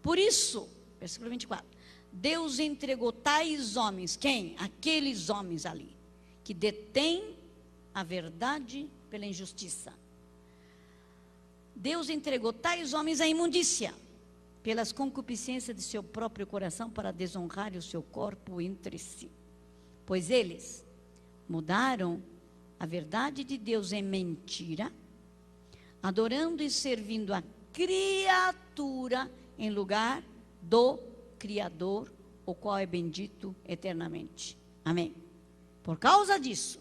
Por isso, versículo 24, Deus entregou tais homens, quem? Aqueles homens ali, que detêm a verdade pela injustiça. Deus entregou tais homens à imundícia, pelas concupiscências de seu próprio coração, para desonrar o seu corpo entre si. Pois eles mudaram a verdade de Deus em mentira, adorando e servindo a criatura em lugar do Criador, o qual é bendito eternamente. Amém. Por causa disso,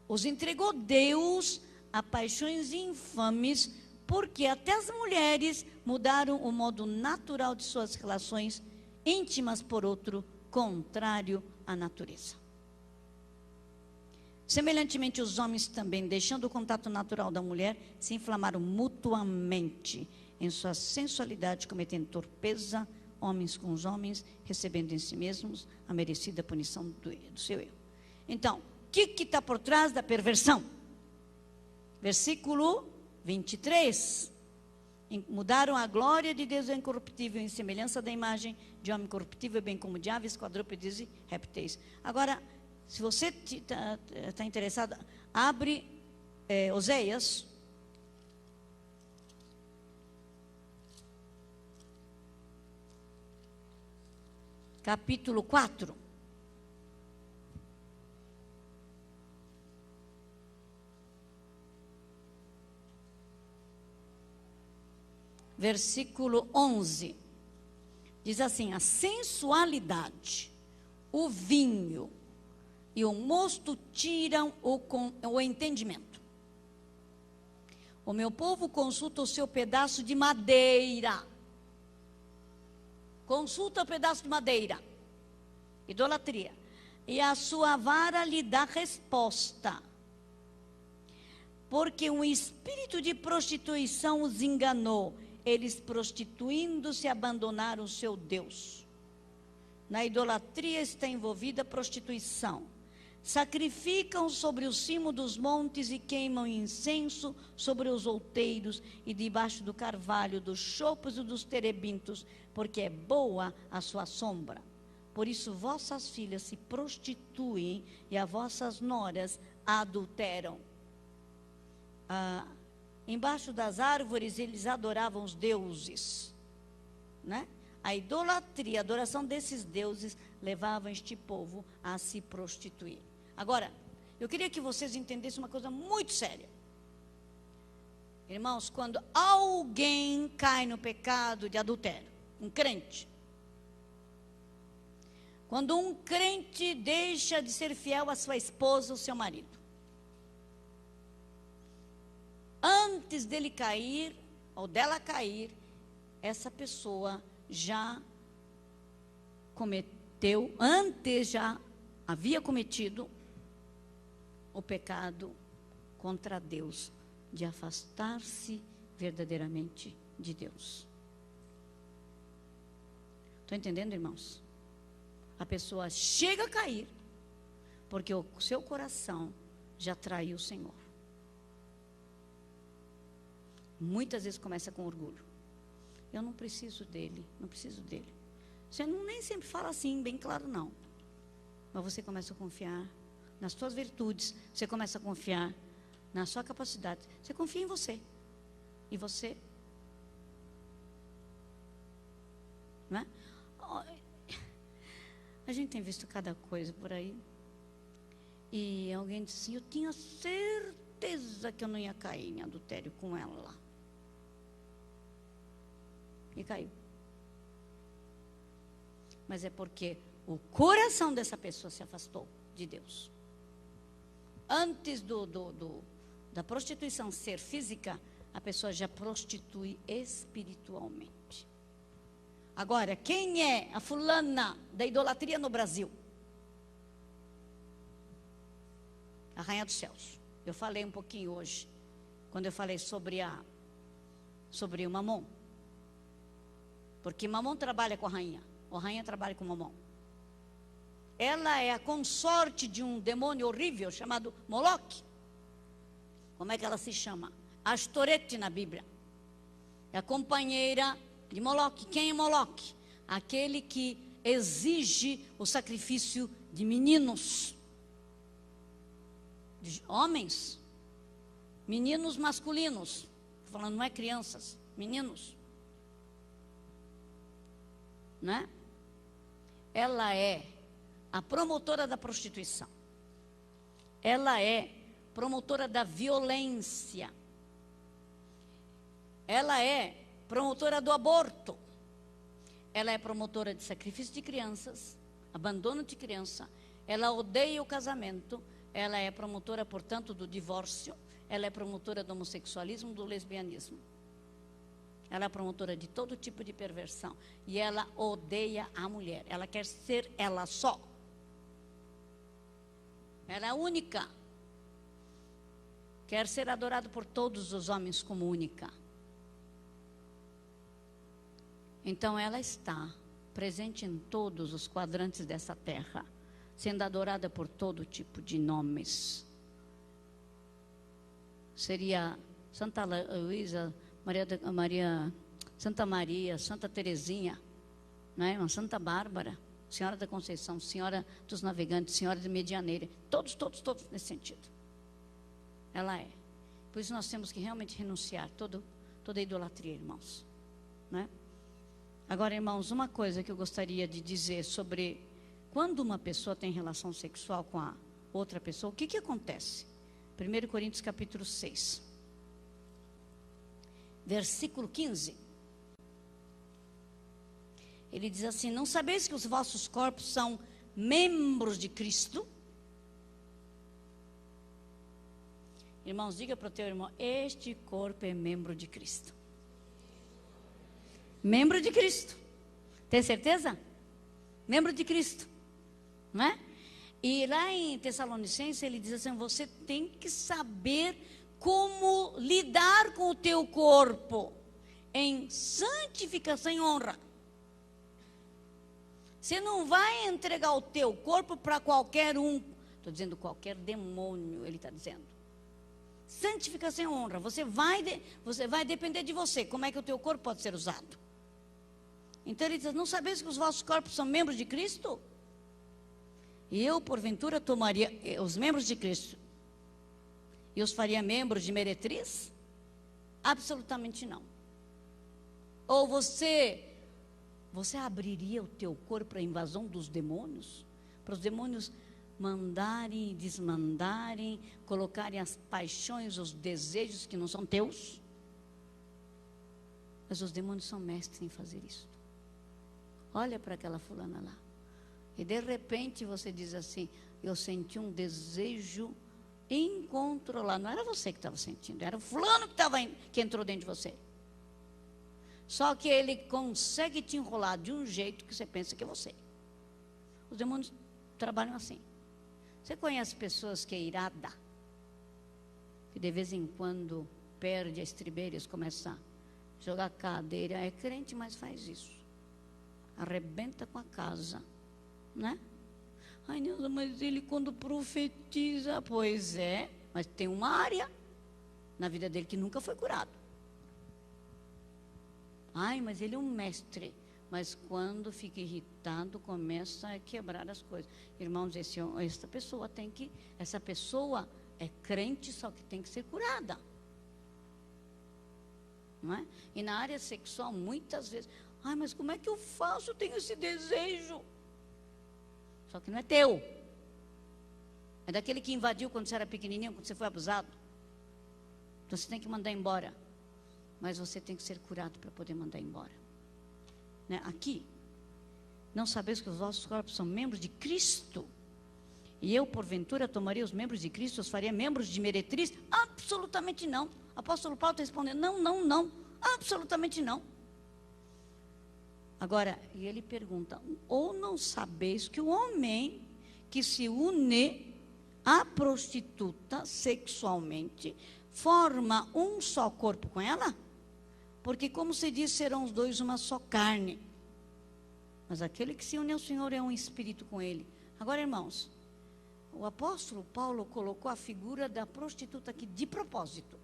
os entregou Deus a paixões infames, porque até as mulheres mudaram o modo natural de suas relações íntimas por outro, contrário à natureza. Semelhantemente, os homens também, deixando o contato natural da mulher, se inflamaram mutuamente em sua sensualidade, cometendo torpeza, homens com os homens, recebendo em si mesmos a merecida punição do seu erro. Então, o que está por trás da perversão? Versículo 23. Mudaram a glória de Deus incorruptível em semelhança da imagem de homem corruptível, bem como de aves, quadrúpedes e répteis. Agora, se você está interessado, abre Oséias, capítulo 4. Versículo 11. Diz assim: a sensualidade, o vinho e o mosto tiram o entendimento. O meu povo consulta o seu pedaço de madeira. Consulta o pedaço de madeira. Idolatria. E a sua vara lhe dá resposta. Porque um espírito de prostituição os enganou. Eles, prostituindo-se, abandonaram o seu Deus. Na idolatria está envolvida a prostituição. Sacrificam sobre o cimo dos montes e queimam incenso sobre os outeiros e debaixo do carvalho, dos chopos e dos terebintos, porque é boa a sua sombra. Por isso vossas filhas se prostituem e as vossas noras adulteram. Embaixo das árvores eles adoravam os deuses, né? A idolatria, a adoração desses deuses levavam este povo a se prostituir. Agora, eu queria que vocês entendessem uma coisa muito séria. Irmãos, quando alguém cai no pecado de adultério, um crente, quando um crente deixa de ser fiel à sua esposa ou seu marido, antes dele cair, ou dela cair, essa pessoa já cometeu, antes já havia cometido o pecado contra Deus, de afastar-se verdadeiramente de Deus. Estão entendendo, irmãos? A pessoa chega a cair, porque o seu coração já traiu o Senhor. Muitas vezes começa com orgulho. Eu não preciso dele, não preciso dele. Você nem sempre fala assim, bem claro, não. Mas você começa a confiar nas suas virtudes, você começa a confiar na sua capacidade. Você confia em você. E você, não é? A gente tem visto cada coisa por aí. E alguém disse assim: eu tinha certeza que eu não ia cair em adultério com ela lá. E caiu. Mas é porque o coração dessa pessoa se afastou de Deus. Antes da prostituição ser física, a pessoa já prostitui espiritualmente. Agora, quem é a fulana da idolatria no Brasil? A Rainha dos Céus. Eu falei um pouquinho hoje, quando eu falei sobre o Mamon. Porque Mamon trabalha com a rainha trabalha com Mamon. Ela é a consorte de um demônio horrível chamado Moloque. Como é que ela se chama? Astorete na Bíblia. É a companheira de Moloque. Quem é Moloque? Aquele que exige o sacrifício de meninos, de homens, meninos masculinos. Estou falando, não é crianças, meninos. Né? Ela é a promotora da prostituição. Ela é promotora da violência. Ela é promotora do aborto. Ela é promotora de sacrifício de crianças, abandono de criança. Ela odeia o casamento. Ela é promotora, portanto, do divórcio. Ela é promotora do homossexualismo, do lesbianismo. Ela é promotora de todo tipo de perversão. E ela odeia a mulher. Ela quer ser ela só. Ela é única. Quer ser adorada por todos os homens como única. Então ela está presente em todos os quadrantes dessa terra, sendo adorada por todo tipo de nomes. Seria Santa Luísa, Santa Maria, Santa Teresinha, né? Santa Bárbara, Senhora da Conceição, Senhora dos Navegantes, Senhora de Medianeira, todos nesse sentido. Ela é. Por isso nós temos que realmente renunciar toda idolatria, irmãos, né? Agora, irmãos, uma coisa que eu gostaria de dizer sobre quando uma pessoa tem relação sexual com a outra pessoa, o que acontece? 1 Coríntios capítulo 6, versículo 15. Ele diz assim: não sabeis que os vossos corpos são membros de Cristo? Irmãos, diga para o teu irmão: este corpo é membro de Cristo. Membro de Cristo. Tem certeza? Membro de Cristo. Não é? E lá em Tessalonicenses ele diz assim: você tem que saber como lidar com o teu corpo em santificação e honra. Você não vai entregar o teu corpo para qualquer um. Estou dizendo qualquer demônio, ele está dizendo. Santificação e honra. Você vai depender de você. Como é que o teu corpo pode ser usado? Então ele diz: não sabeis que os vossos corpos são membros de Cristo? E eu, porventura, tomaria os membros de Cristo e os faria membros de meretriz? Absolutamente não. Ou você abriria o teu corpo para a invasão dos demônios? Para os demônios mandarem e desmandarem, colocarem as paixões, os desejos que não são teus? Mas os demônios são mestres em fazer isso. Olha para aquela fulana lá. E de repente você diz assim: eu senti um desejo incontrolável. Não era você que estava sentindo, era o fulano que entrou dentro de você. Só que ele consegue te enrolar de um jeito que você pensa que é você. Os demônios trabalham assim. Você conhece pessoas que é irada, que de vez em quando perde a estribeira e começa a jogar cadeira? É crente, mas faz isso. Arrebenta com a casa, né? Ai, Neuza, mas ele quando profetiza, pois é, mas tem uma área na vida dele que nunca foi curado. Ai, mas ele é um mestre, mas quando fica irritado, começa a quebrar as coisas. Irmãos, essa pessoa é crente, só que tem que ser curada. Não é? E na área sexual, muitas vezes: ai, mas como é que eu faço? Eu tenho esse desejo. Só que não é teu. É daquele que invadiu quando você era pequenininho, quando você foi abusado. Então você tem que mandar embora. Mas você tem que ser curado para poder mandar embora. Né? Aqui, não sabeis que os vossos corpos são membros de Cristo? E eu, porventura, tomaria os membros de Cristo, os faria membros de meretriz? Absolutamente não. Apóstolo Paulo está respondendo: não. Absolutamente não. Agora, e ele pergunta: ou não sabeis que o homem que se une à prostituta sexualmente forma um só corpo com ela? Porque, como se diz, serão os dois uma só carne. Mas aquele que se une ao Senhor é um espírito com ele. Agora, irmãos, o apóstolo Paulo colocou a figura da prostituta aqui de propósito.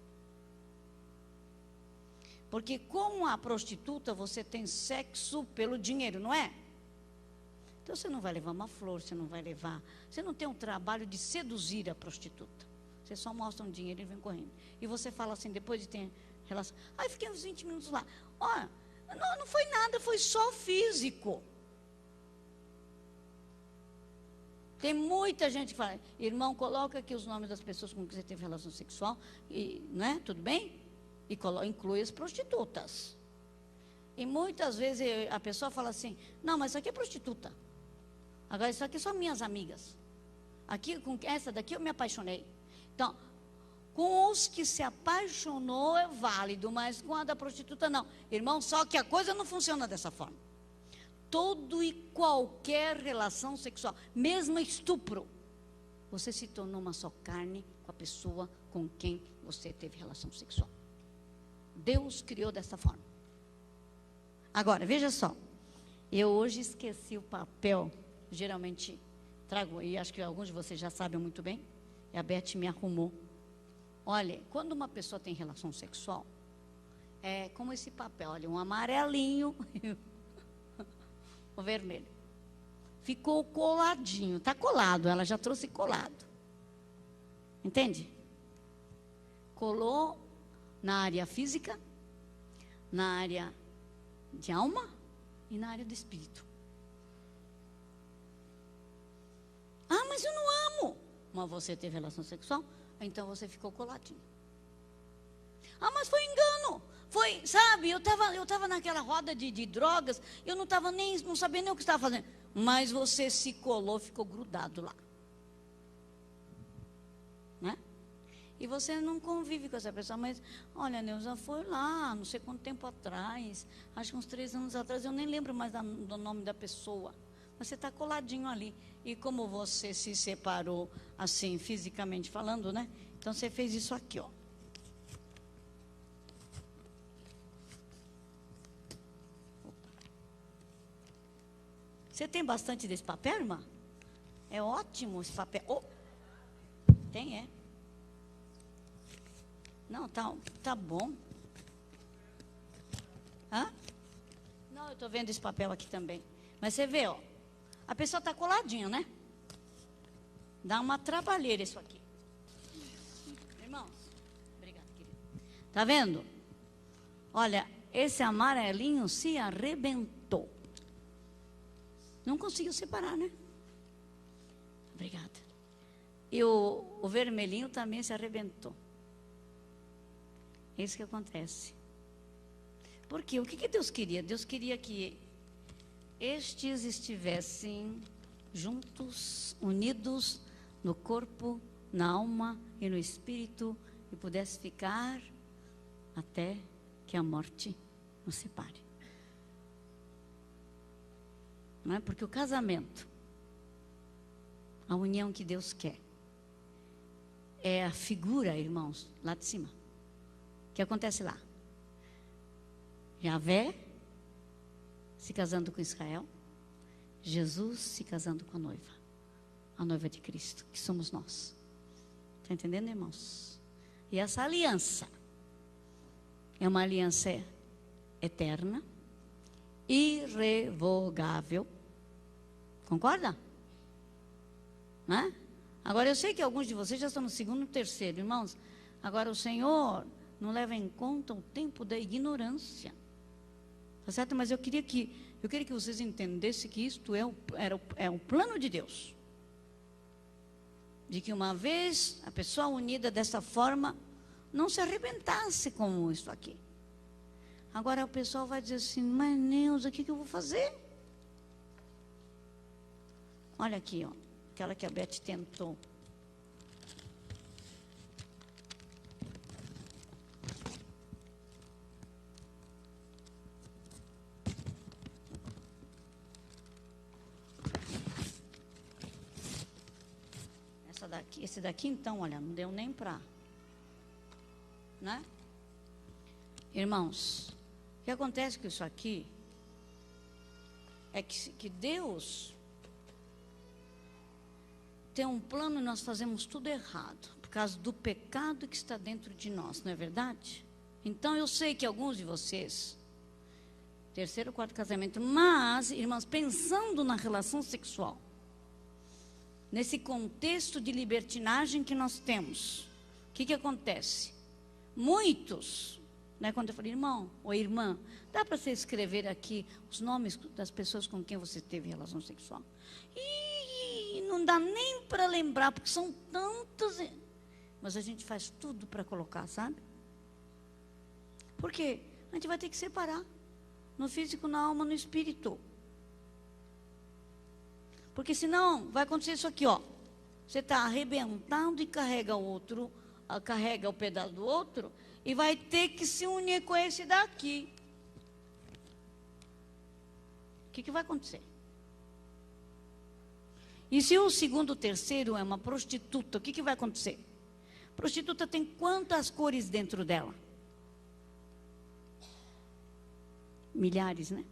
Porque com a prostituta você tem sexo pelo dinheiro, não é? Então você não vai levar uma flor, você não tem um trabalho de seduzir a prostituta. Você só mostra um dinheiro e vem correndo. E você fala assim, depois de ter relação, fiquei uns 20 minutos lá. Ó, não foi nada, foi só físico. Tem muita gente que fala, irmão, coloca aqui os nomes das pessoas com que você teve relação sexual, e, não é? Tudo bem? E inclui as prostitutas. E muitas vezes a pessoa fala assim, não, mas isso aqui é prostituta. Agora isso aqui são minhas amigas. Aqui, com essa daqui eu me apaixonei. Então, com os que se apaixonou é válido, mas com a da prostituta não. Irmão, só que a coisa não funciona dessa forma. Todo e qualquer relação sexual, mesmo estupro, você se tornou uma só carne com a pessoa com quem você teve relação sexual. Deus criou dessa forma. Agora, veja só. Eu hoje esqueci o papel, geralmente trago, e acho que alguns de vocês já sabem muito bem, e a Beth me arrumou. Olha, quando uma pessoa tem relação sexual, é como esse papel, olha, um amarelinho, o vermelho. Ficou coladinho, está colado, ela já trouxe colado. Entende? Colou na área física, na área de alma e na área do espírito. Ah, mas eu não amo. Mas você teve relação sexual, então você ficou coladinho. Ah, mas foi engano. Foi, sabe, eu estava naquela roda de drogas, eu não sabia nem o que estava fazendo. Mas você se colou, ficou grudado lá. Né? E você não convive com essa pessoa, mas, olha, Neuza, foi lá, não sei quanto tempo atrás, acho que uns 3 anos atrás, eu nem lembro mais do nome da pessoa. Mas você está coladinho ali. E como você se separou, assim, fisicamente falando, né? Então você fez isso aqui, ó. Você tem bastante desse papel, irmã? É ótimo esse papel. Oh, tem, é. Não, tá bom. Hã? Não, eu estou vendo esse papel aqui também. Mas você vê, ó. A pessoa está coladinha, né? Dá uma trabalheira isso aqui. Irmãos, obrigada, querido. Tá vendo? Olha, esse amarelinho se arrebentou. Não conseguiu separar, né? Obrigada. E o vermelhinho também se arrebentou. É isso que acontece. Porque o que Deus queria? Deus queria que estes estivessem juntos, unidos no corpo, na alma e no espírito, e pudesse ficar até que a morte nos separe. Não é? Porque o casamento, a união que Deus quer, é a figura, irmãos, lá de cima. O que acontece lá? Javé se casando com Israel, Jesus se casando com a noiva de Cristo, que somos nós. Está entendendo, irmãos? E essa aliança é uma aliança eterna, irrevogável. Concorda? Não é? Agora, eu sei que alguns de vocês já estão no 2º e 3º, irmãos. Agora, o Senhor não leva em conta o tempo da ignorância. Tá certo? Mas eu queria que vocês entendessem que isto é o plano de Deus. De que uma vez a pessoa unida dessa forma, não se arrebentasse como isso aqui. Agora o pessoal vai dizer assim, mas Neuza, o que eu vou fazer? Olha aqui, ó, aquela que a Beth tentou. Esse daqui, então, olha, não deu nem para, né? Irmãos, o que acontece com isso aqui é que Deus tem um plano e nós fazemos tudo errado, por causa do pecado que está dentro de nós, não é verdade? Então, eu sei que alguns de vocês, terceiro ou quarto casamento, mas, irmãs, pensando na relação sexual, nesse contexto de libertinagem que nós temos, o que acontece? Muitos, né, quando eu falei, irmão ou irmã, dá para você escrever aqui os nomes das pessoas com quem você teve relação sexual? E não dá nem para lembrar, porque são tantas, mas a gente faz tudo para colocar, sabe? Por quê? A gente vai ter que separar, no físico, na alma, no espírito. Porque senão vai acontecer isso aqui, ó. Você está arrebentando e carrega o outro, carrega o pedaço do outro, e vai ter que se unir com esse daqui. O que vai acontecer? E se o segundo, o terceiro é uma prostituta, o que vai acontecer? Prostituta tem quantas cores dentro dela? Milhares, né?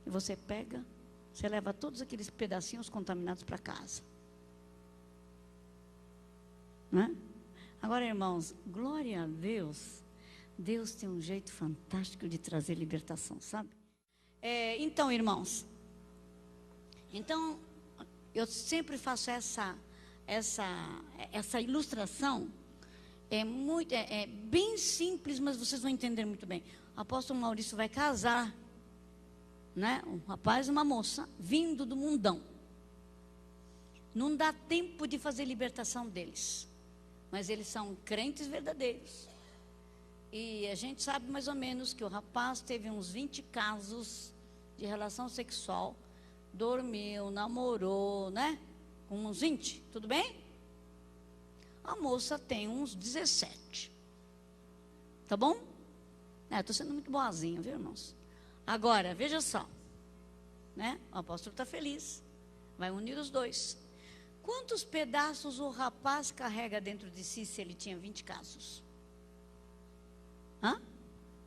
E você pega, você leva todos aqueles pedacinhos contaminados para casa. Né? Agora, irmãos, glória a Deus. Deus tem um jeito fantástico de trazer libertação, sabe? Então, irmãos, eu sempre faço essa ilustração. É bem simples, mas vocês vão entender muito bem. O apóstolo Maurício vai casar, né? Um rapaz e uma moça, vindo do mundão. Não dá tempo de fazer libertação deles, mas eles são crentes verdadeiros. E a gente sabe mais ou menos que o rapaz teve uns 20 casos de relação sexual, dormiu, namorou, né? Uns 20, tudo bem? A moça tem uns 17. Tá bom? Estou sendo muito boazinha, viu, irmãos? Agora, veja só. Né? O apóstolo está feliz. Vai unir os dois. Quantos pedaços o rapaz carrega dentro de si se ele tinha 20 casos?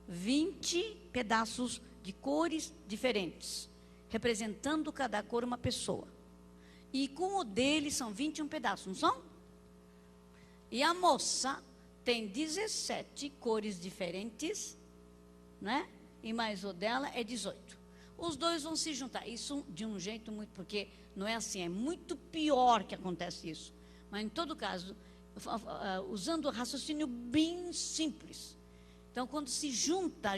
20 pedaços de cores diferentes, representando cada cor uma pessoa. E com o dele são 21 pedaços, não são? E a moça tem 17 cores diferentes, né? E mais o dela é 18. Os dois vão se juntar. Isso de um jeito muito, porque não é assim, é muito pior que acontece isso. Mas em todo caso, usando o raciocínio bem simples. Então, quando se junta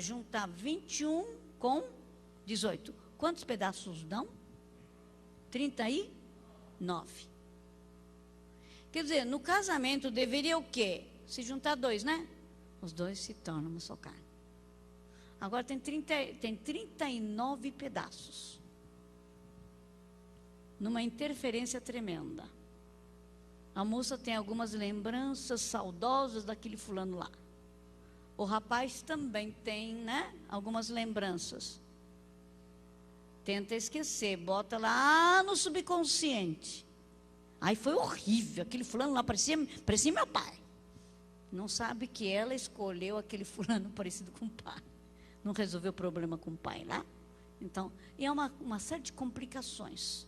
21 com 18. Quantos pedaços dão? 39. Quer dizer, no casamento deveria o quê? Se juntar dois, né? Os dois se tornam uma só carne. Agora tem 39 pedaços. Numa interferência tremenda. A moça tem algumas lembranças saudosas daquele fulano lá. O rapaz também tem, né? Algumas lembranças. Tenta esquecer, bota lá no subconsciente. Aí foi horrível, aquele fulano lá parecia meu pai. Não sabe que ela escolheu aquele fulano parecido com o pai. Não resolveu o problema com o pai lá. Então, e é uma série de complicações.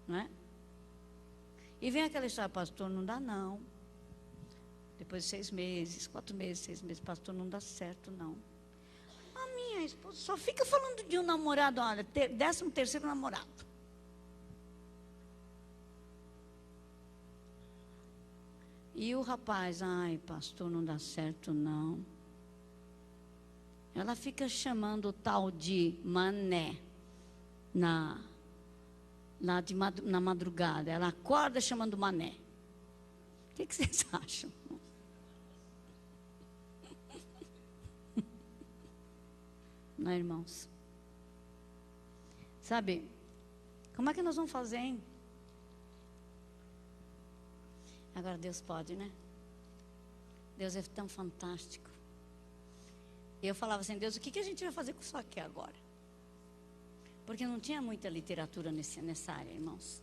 Não é? E vem aquela história, pastor, não dá não. Depois de 6 meses, 4 meses, 6 meses, pastor, não dá certo não. A minha esposa só fica falando de um namorado, olha, 13º namorado. E o rapaz, ai, pastor, não dá certo não. Ela fica chamando o tal de mané na madrugada. Ela acorda chamando mané. O que vocês acham? Não, irmãos? Sabe, como é que nós vamos fazer, hein? Agora Deus pode, né? Deus é tão fantástico. E eu falava assim, Deus, o que a gente vai fazer com isso aqui agora? Porque não tinha muita literatura nessa área, irmãos.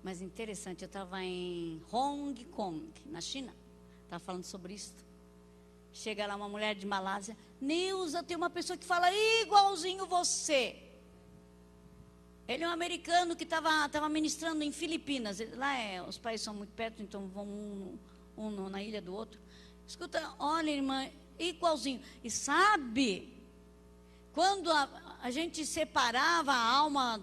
Mas interessante, eu estava em Hong Kong, na China. Estava falando sobre isso. Chega lá uma mulher de Malásia. Neuza, tem uma pessoa que fala igualzinho você. Ele é um americano que estava ministrando em Filipinas. Lá os países são muito perto, então vão um na ilha do outro. Escuta, olha, irmã, igualzinho. E sabe, quando a gente separava a alma,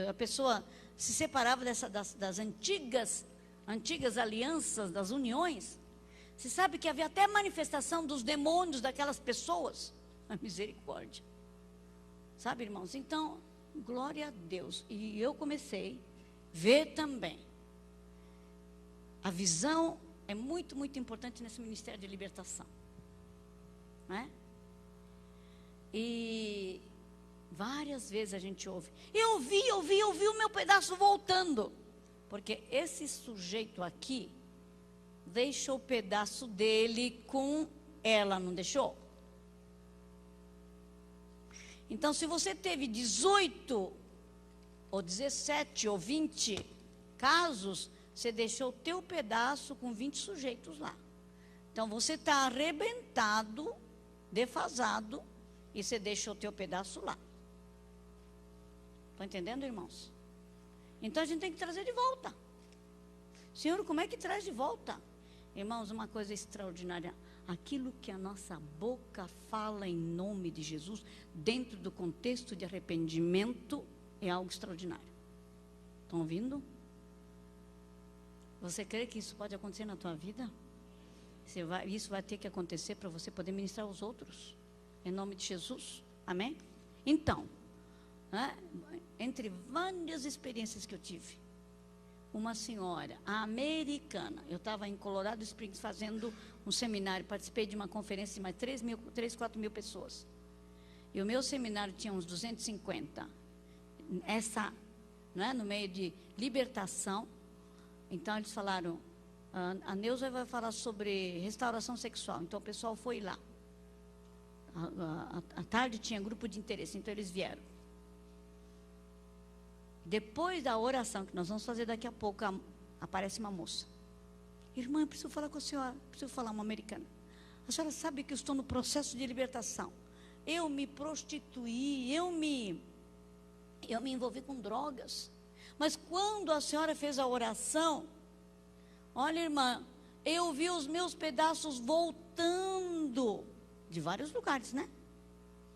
a pessoa se separava das antigas alianças, das uniões, você sabe que havia até manifestação dos demônios daquelas pessoas. A misericórdia. Sabe, irmãos? Então, glória a Deus. E eu comecei a ver também. A visão é muito, muito importante nesse ministério de libertação. Não é? E várias vezes a gente ouve. Eu ouvi o meu pedaço voltando. Porque esse sujeito aqui deixou o pedaço dele com ela, não deixou? Então, se você teve 18, ou 17, ou 20 casos, você deixou o teu pedaço com 20 sujeitos lá. Então, você está arrebentado, defasado, e você deixou o teu pedaço lá. Estão entendendo, irmãos? Então, a gente tem que trazer de volta. Senhor, como é que traz de volta? Irmãos, uma coisa extraordinária. Aquilo que a nossa boca fala em nome de Jesus, dentro do contexto de arrependimento, é algo extraordinário. Estão ouvindo? Você crê que isso pode acontecer na tua vida? Isso vai ter que acontecer para você poder ministrar aos outros. Em nome de Jesus. Amém? Então, né, entre várias experiências que eu tive, uma senhora, a americana, eu estava em Colorado Springs fazendo um seminário, participei de uma conferência de mais 3, 4 mil pessoas. E o meu seminário tinha uns 250. No meio de libertação. Então eles falaram, a Neuza vai falar sobre restauração sexual. Então o pessoal foi lá. À tarde tinha grupo de interesse, então eles vieram. Depois da oração, que nós vamos fazer daqui a pouco, aparece uma moça. Irmã, eu preciso falar com a senhora, preciso falar uma americana. A senhora sabe que eu estou no processo de libertação. Eu me prostituí, eu me envolvi com drogas. Mas quando a senhora fez a oração, olha, irmã, eu vi os meus pedaços voltando de vários lugares, né?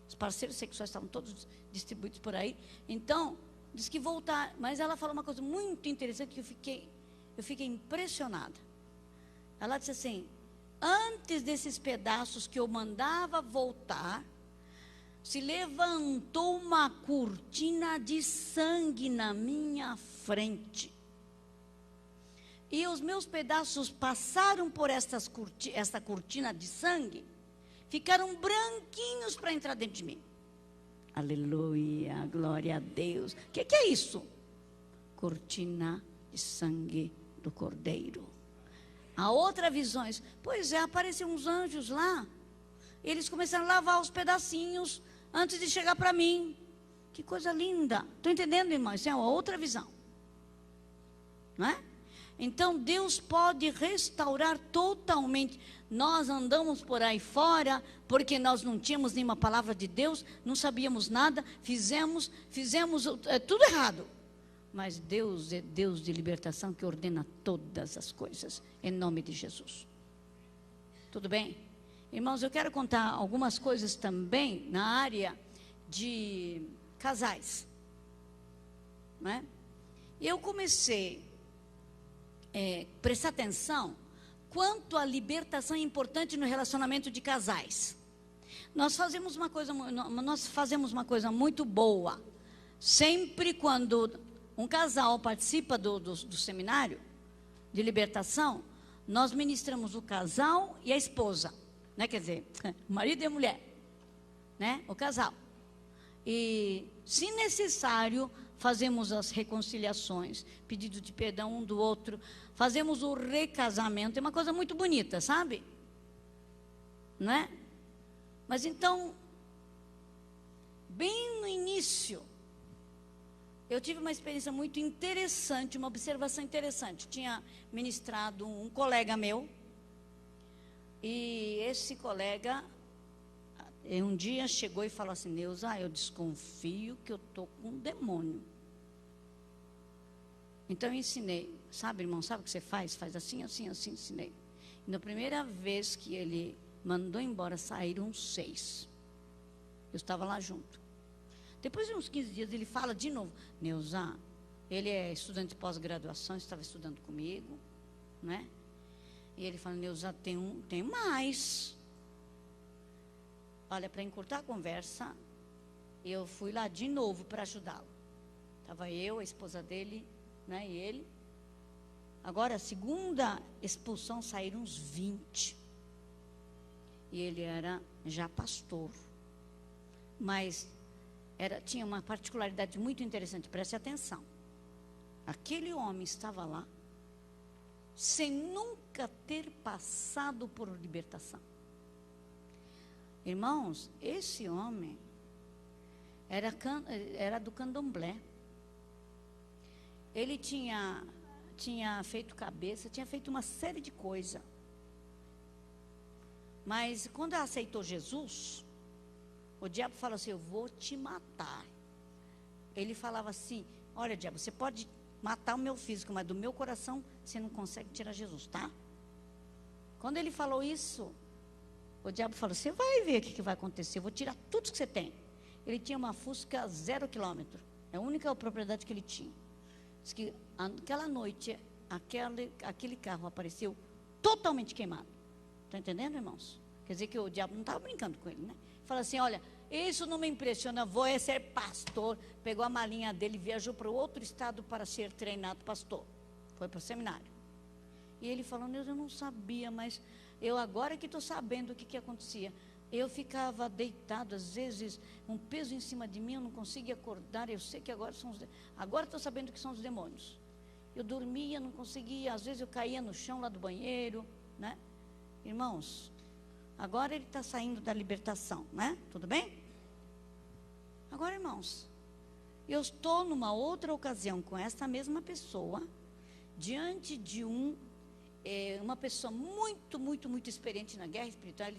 Os parceiros sexuais estavam todos distribuídos por aí. Então, diz que voltar, mas ela falou uma coisa muito interessante que eu fiquei impressionada. Ela disse assim, antes desses pedaços que eu mandava voltar, se levantou uma cortina de sangue na minha frente. E os meus pedaços passaram por esta cortina de sangue, ficaram branquinhos para entrar dentro de mim. Aleluia, glória a Deus. O que é isso? Cortina de sangue do Cordeiro. A outra visão, pois é, apareceram uns anjos lá. Eles começaram a lavar os pedacinhos antes de chegar para mim. Que coisa linda. Estão entendendo, irmãos? Isso é uma outra visão. Não é? Então, Deus pode restaurar totalmente. Nós andamos por aí fora, porque nós não tínhamos nenhuma palavra de Deus, não sabíamos nada, fizemos tudo errado. Mas Deus é Deus de libertação que ordena todas as coisas, em nome de Jesus. Tudo bem? Irmãos, eu quero contar algumas coisas também na área de casais. Não é? Eu comecei prestar atenção quanto a libertação é importante no relacionamento de casais. Nós fazemos uma coisa muito boa. Sempre quando um casal participa do seminário de libertação, nós ministramos o casal e a esposa, né? Quer dizer, o marido e a mulher, né? O casal. E, se necessário, fazemos as reconciliações, pedido de perdão um do outro, fazemos o recasamento, é uma coisa muito bonita, sabe? Não é? Mas então, bem no início, eu tive uma experiência muito interessante, uma observação interessante. Tinha ministrado um colega meu, e esse colega, um dia chegou e falou assim, Neuza, eu desconfio que eu estou com um demônio. Então eu ensinei, sabe, irmão, sabe o que você faz? Faz assim, assim, assim, ensinei. E na primeira vez que ele mandou embora, saíram 6. Eu estava lá junto. Depois de uns 15 dias, ele fala de novo. Neuza, ele é estudante de pós-graduação, estava estudando comigo, né? E ele fala, Neuza, tem mais. Olha, para encurtar a conversa, eu fui lá de novo para ajudá-lo. Estava eu, a esposa dele, né, e ele. Agora, a segunda expulsão, saíram uns 20. E ele era já pastor. Mas tinha uma particularidade muito interessante, preste atenção. Aquele homem estava lá, sem nunca ter passado por libertação. Irmãos, esse homem era do candomblé. Ele tinha feito cabeça, tinha feito uma série de coisas. Mas quando aceitou Jesus, o diabo falou assim, eu vou te matar. Ele falava assim, olha diabo, você pode matar o meu físico, mas do meu coração você não consegue tirar Jesus, tá? Quando ele falou isso, o diabo falou, você vai ver o que vai acontecer, eu vou tirar tudo que você tem. Ele tinha uma Fusca 0 quilômetro, é a única propriedade que ele tinha. Diz que aquela noite, aquele carro apareceu totalmente queimado. Está entendendo, irmãos? Quer dizer que o diabo não estava brincando com ele, né? Fala assim, olha, isso não me impressiona, vou ser pastor. Pegou a malinha dele, viajou para outro estado para ser treinado pastor. Foi para o seminário. E ele falou, Deus, eu não sabia, mas eu agora que estou sabendo o que acontecia. Eu ficava deitado, às vezes, um peso em cima de mim, eu não conseguia acordar, eu sei que agora estou sabendo que são os demônios. Eu dormia, não conseguia, às vezes eu caía no chão lá do banheiro, né? Irmãos, agora ele está saindo da libertação, né? Tudo bem? Agora, irmãos, eu estou numa outra ocasião com essa mesma pessoa, diante de uma pessoa muito, muito, muito experiente na guerra espiritual.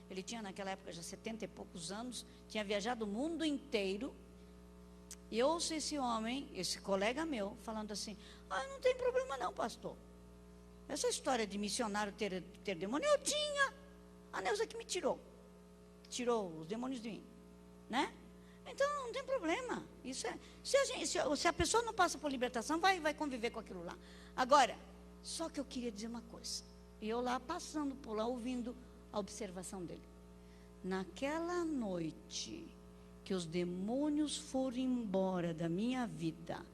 Ele tinha naquela época já 70 e poucos anos, tinha viajado o mundo inteiro. E eu ouço esse homem, esse colega meu, falando assim, não tem problema não, pastor. Essa história de missionário ter demônio, eu tinha. A Neuza que me tirou os demônios de mim, né? Então não tem problema. Isso é, se a pessoa não passa por libertação, vai conviver com aquilo lá. Agora, só que eu queria dizer uma coisa. E eu lá passando por lá, ouvindo a observação dele. Naquela noite que os demônios foram embora da minha vida,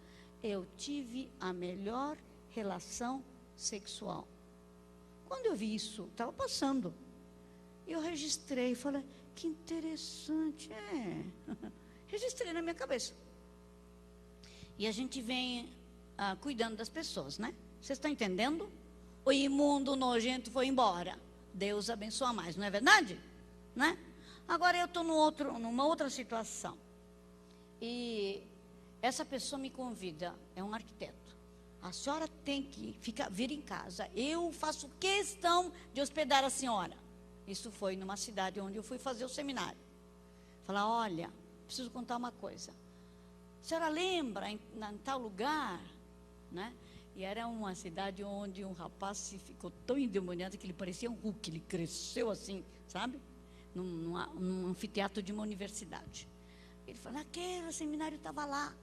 eu tive a melhor relação sexual. Quando eu vi isso, estava passando. Eu registrei, falei, que interessante, registrei na minha cabeça. E a gente vem cuidando das pessoas, né? Vocês estão entendendo? O imundo nojento foi embora. Deus abençoa mais, não é verdade? Né? Agora eu estou numa outra situação. E essa pessoa me convida, é um arquiteto. A senhora tem que vir em casa. Eu faço questão de hospedar a senhora. Isso foi numa cidade onde eu fui fazer o seminário. Falar, olha, preciso contar uma coisa. A senhora lembra em tal lugar, né? E era uma cidade onde um rapaz ficou tão endemoniado que ele parecia um Hulk. Ele cresceu assim, sabe? Num anfiteatro de uma universidade. Ele falou, aquele seminário estava lá.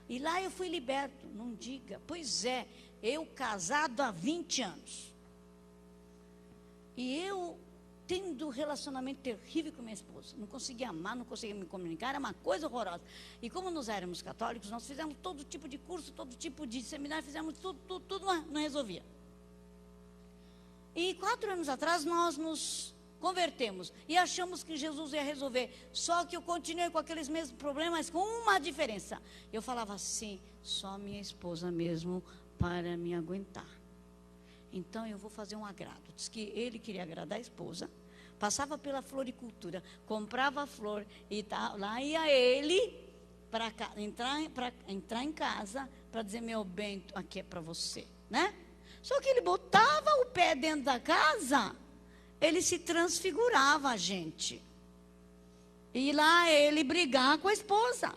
E lá eu fui liberto. Não diga. Pois é, eu casado há 20 anos. E eu tendo um relacionamento terrível com minha esposa. Não conseguia amar, não conseguia me comunicar, era uma coisa horrorosa. E como nós éramos católicos, nós fizemos todo tipo de curso, todo tipo de seminário, fizemos tudo não resolvia. E 4 anos atrás nós nos convertemos e achamos que Jesus ia resolver. Só que eu continuei com aqueles mesmos problemas, com uma diferença. Eu falava assim, só minha esposa mesmo para me aguentar. Então eu vou fazer um agrado. Diz que ele queria agradar a esposa, passava pela floricultura, comprava a flor e lá ia ele para entrar em casa para dizer, meu bem, aqui é para você, né? Só que ele botava o pé dentro da casa, ele se transfigurava, gente. E lá ele brigar com a esposa.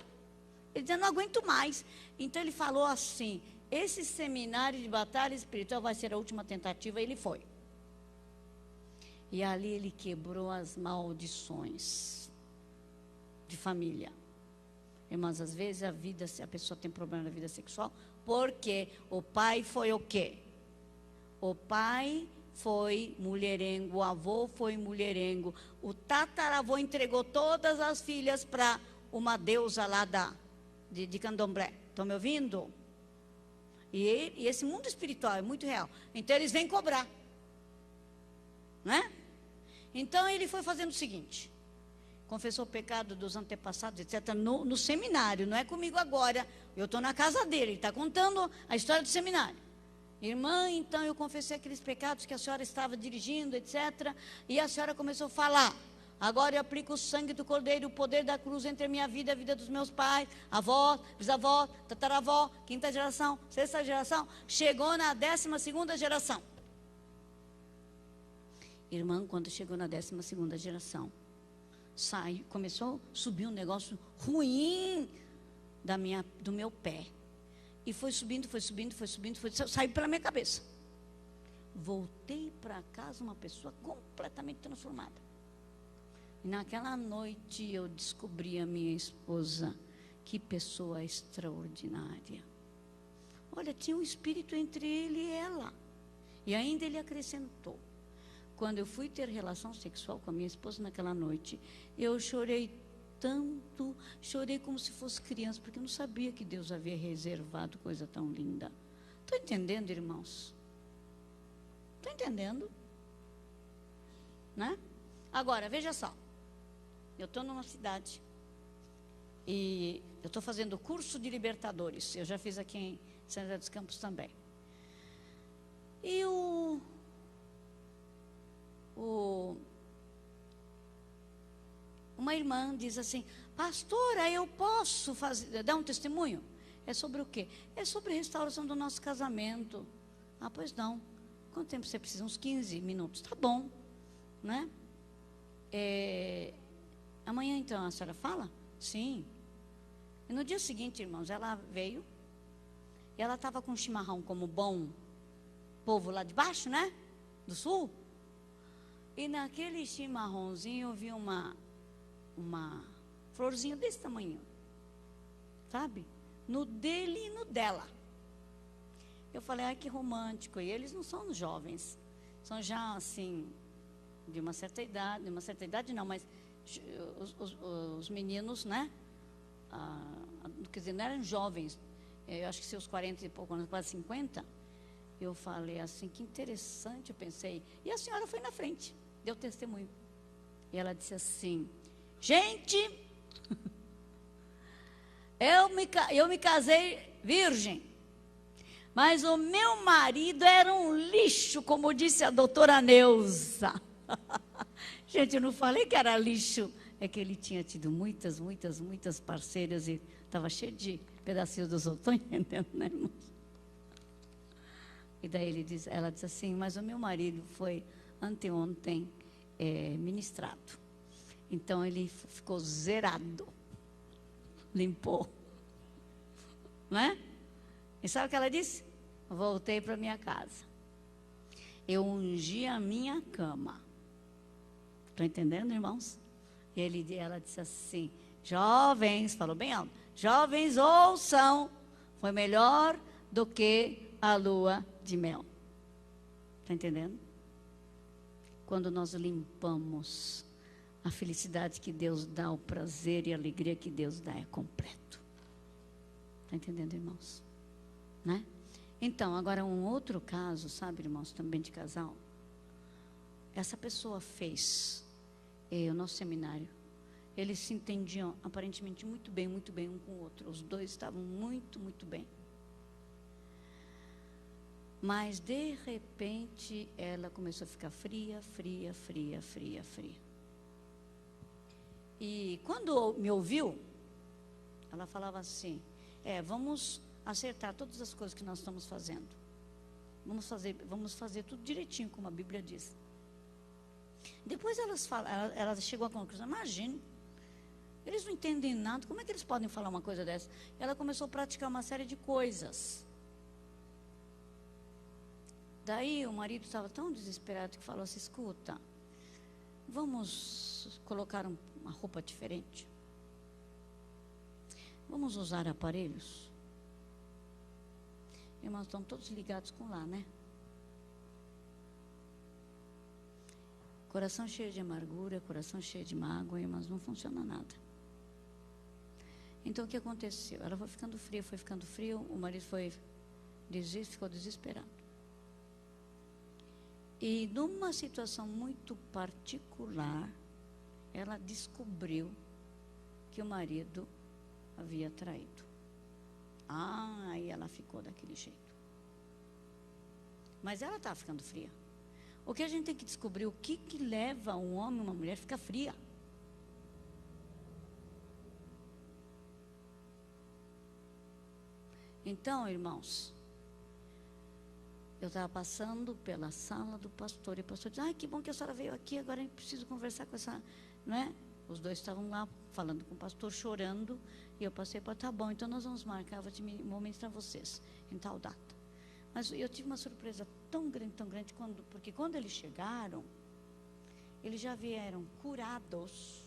Ele dizia, não aguento mais. Então ele falou assim, esse seminário de batalha espiritual vai ser a última tentativa. Ele foi. E ali ele quebrou as maldições de família. Irmãs, às vezes a pessoa tem problema na vida sexual, porque o pai foi o quê? O pai foi mulherengo, o avô foi mulherengo, o tataravô entregou todas as filhas para uma deusa lá de candomblé. Estão me ouvindo? E esse mundo espiritual é muito real. Então eles vêm cobrar. Né? Então ele foi fazendo o seguinte: confessou o pecado dos antepassados, etc. No seminário, não é comigo agora. Eu estou na casa dele, ele está contando a história do seminário. Irmã, então eu confessei aqueles pecados que a senhora estava dirigindo, etc. E a senhora começou a falar: agora eu aplico o sangue do Cordeiro, o poder da cruz entre a minha vida e a vida dos meus pais, avós, bisavós, tataravó, quinta geração, sexta geração. Chegou na 12ª geração. Irmã, quando chegou na 12ª geração, começou a subir um negócio ruim do meu pé. E foi subindo, saiu pela minha cabeça. Voltei para casa uma pessoa completamente transformada. E naquela noite eu descobri a minha esposa, que pessoa extraordinária. Olha, tinha um espírito entre ele e ela. E ainda ele acrescentou: quando eu fui ter relação sexual com a minha esposa naquela noite, eu chorei tanto, chorei como se fosse criança, porque eu não sabia que Deus havia reservado coisa tão linda. Estão entendendo, irmãos? Estão entendendo? Né? Agora, veja só. Eu estou numa cidade e eu estou fazendo o curso de libertadores. Eu já fiz aqui em São José dos Campos também. E uma irmã diz assim: pastora, eu posso dar um testemunho? É sobre o quê? É sobre a restauração do nosso casamento. Ah, pois não. Quanto tempo você precisa? Uns 15 minutos. Tá bom, né? Amanhã, então, a senhora fala? Sim. E no dia seguinte, irmãos, ela veio. E ela estava com um chimarrão como bom povo lá de baixo, né? Do sul. E naquele chimarrãozinho eu vi uma florzinha desse tamanho. Sabe? No dele e no dela. Eu falei: ai, que romântico. E eles não são jovens. São já, assim, de uma certa idade não, mas os meninos, né? Quer dizer, não eram jovens. Eu acho que seus 40 e pouco anos, quase 50. Eu falei assim: que interessante, eu pensei. E a senhora foi na frente, deu testemunho. E ela disse assim: gente, eu me casei virgem, mas o meu marido era um lixo, como disse a doutora Neuza. Gente, eu não falei que era lixo, é que ele tinha tido muitas parceiras e estava cheio de pedacinhos dos outros. Estão entendendo, né, irmãos? E daí ela diz assim: mas o meu marido foi anteontem ministrado. Então ele ficou zerado. Limpou. Não é? E sabe o que ela disse? Voltei para minha casa. Eu ungi a minha cama. Estão entendendo, irmãos? E ela disse assim: jovens, falou bem alto, jovens ouçam, foi melhor do que a lua de mel. Está entendendo? Quando nós limpamos, a felicidade que Deus dá, o prazer e a alegria que Deus dá é completo. Está entendendo, irmãos? Né? Então, agora um outro caso, sabe, irmãos, também de casal. Essa pessoa fez o nosso seminário. Eles se entendiam aparentemente muito bem um com o outro. Os dois estavam muito bem. Mas, de repente, ela começou a ficar fria. E quando me ouviu, ela falava assim: vamos acertar todas as coisas que nós estamos fazendo. Vamos fazer tudo direitinho, como a Bíblia diz. Depois ela chegou à conclusão: imagine, eles não entendem nada, como é que eles podem falar uma coisa dessa? Ela começou a praticar uma série de coisas. Daí o marido estava tão desesperado que falou assim: escuta, vamos colocar uma roupa diferente? Vamos usar aparelhos? Irmãos, estão todos ligados com lá, né? Coração cheio de amargura, coração cheio de mágoa, irmãos, não funciona nada. Então, o que aconteceu? Ela foi ficando frio, o marido ficou desesperado. E numa situação muito particular, ela descobriu que o marido havia traído. Aí ela ficou daquele jeito. Mas ela estava ficando fria. O que a gente tem que descobrir, o que leva um homem e uma mulher a ficar fria? Então, irmãos, eu estava passando pela sala do pastor, e o pastor disse, que bom que a senhora veio aqui, agora eu preciso conversar com essa, não é? Os dois estavam lá falando com o pastor, chorando, e eu passei para, tá bom, então nós vamos marcar, eu vou te ministrar vocês, em tal data. Mas eu tive uma surpresa tão grande, porque quando eles chegaram, eles já vieram curados,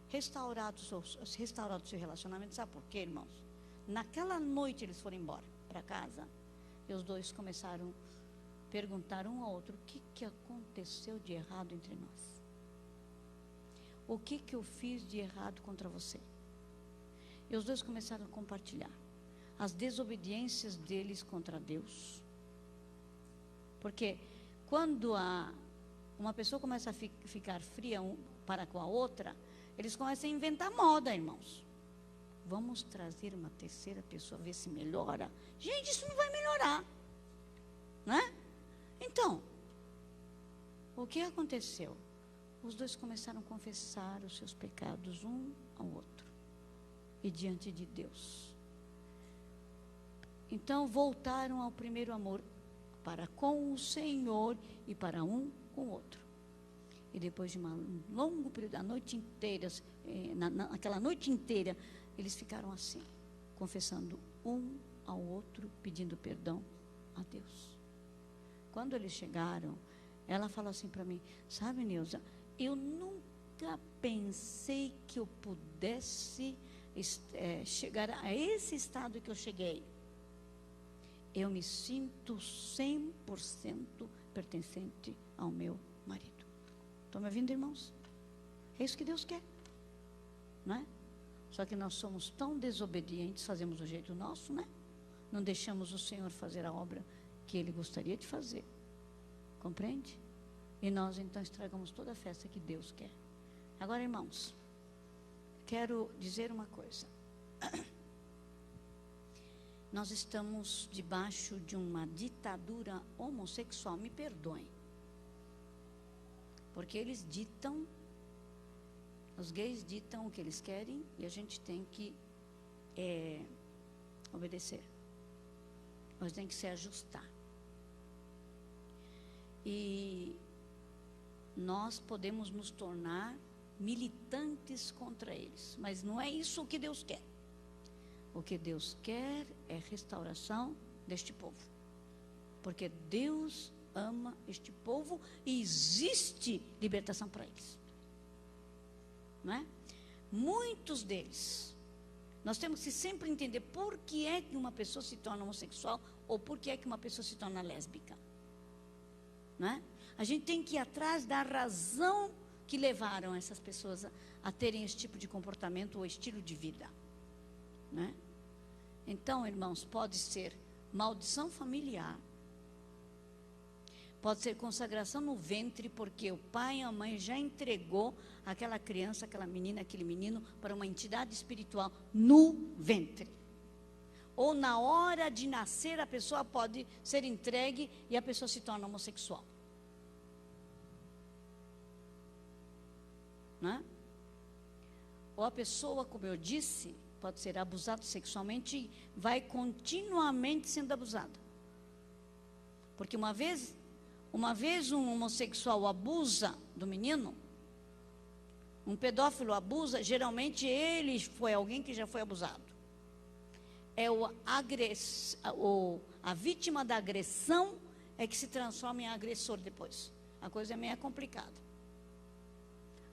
restaurados o seu relacionamento. Sabe por quê, irmãos? Naquela noite eles foram embora para casa, e os dois começaram a perguntar um ao outro, o que aconteceu de errado entre nós? O que eu fiz de errado contra você? E os dois começaram a compartilhar as desobediências deles contra Deus. Porque quando uma pessoa começa a ficar fria para com a outra, eles começam a inventar moda, irmãos. Vamos trazer uma terceira pessoa, ver se melhora. Gente, isso não vai melhorar, né? Então, o que aconteceu? Os dois começaram a confessar os seus pecados um ao outro e diante de Deus. Então voltaram ao primeiro amor para com o Senhor e para um com o outro. E depois de um longo período, a noite inteira, naquela noite inteira, eles ficaram assim, confessando um ao outro, pedindo perdão a Deus. Quando eles chegaram, ela falou assim para mim, sabe, Neuza, eu nunca pensei que eu pudesse chegar a esse estado que eu cheguei. Eu me sinto 100% pertencente ao meu marido. Estão me ouvindo, irmãos? É isso que Deus quer, não é? Só que nós somos tão desobedientes, fazemos do jeito nosso, né? Não deixamos o Senhor fazer a obra que Ele gostaria de fazer. Compreende? E nós então estragamos toda a festa que Deus quer. Agora, irmãos, quero dizer uma coisa. Nós estamos debaixo de uma ditadura homossexual, me perdoem. Porque eles ditam, os gays ditam o que eles querem e a gente tem que obedecer. Nós temos que se ajustar. E nós podemos nos tornar militantes contra eles, mas não é isso que Deus quer. O que Deus quer é restauração deste povo, porque Deus ama este povo e existe libertação para eles, não é? Muitos deles, nós temos que sempre entender por que é que uma pessoa se torna homossexual ou por que é que uma pessoa se torna lésbica, não é? A gente tem que ir atrás da razão que levaram essas pessoas a terem esse tipo de comportamento ou estilo de vida, né? Então, irmãos, pode ser maldição familiar, pode ser consagração no ventre, porque o pai e a mãe já entregou aquela criança, aquela menina, aquele menino para uma entidade espiritual no ventre. Ou na hora de nascer a pessoa pode ser entregue e a pessoa se torna homossexual, né? Ou a pessoa, como eu disse, pode ser abusada sexualmente e vai continuamente sendo abusada. Porque uma vez um homossexual abusa do menino, um pedófilo abusa, geralmente ele foi alguém que já foi abusado. É a vítima da agressão é que se transforma em agressor depois. A coisa é meio complicada,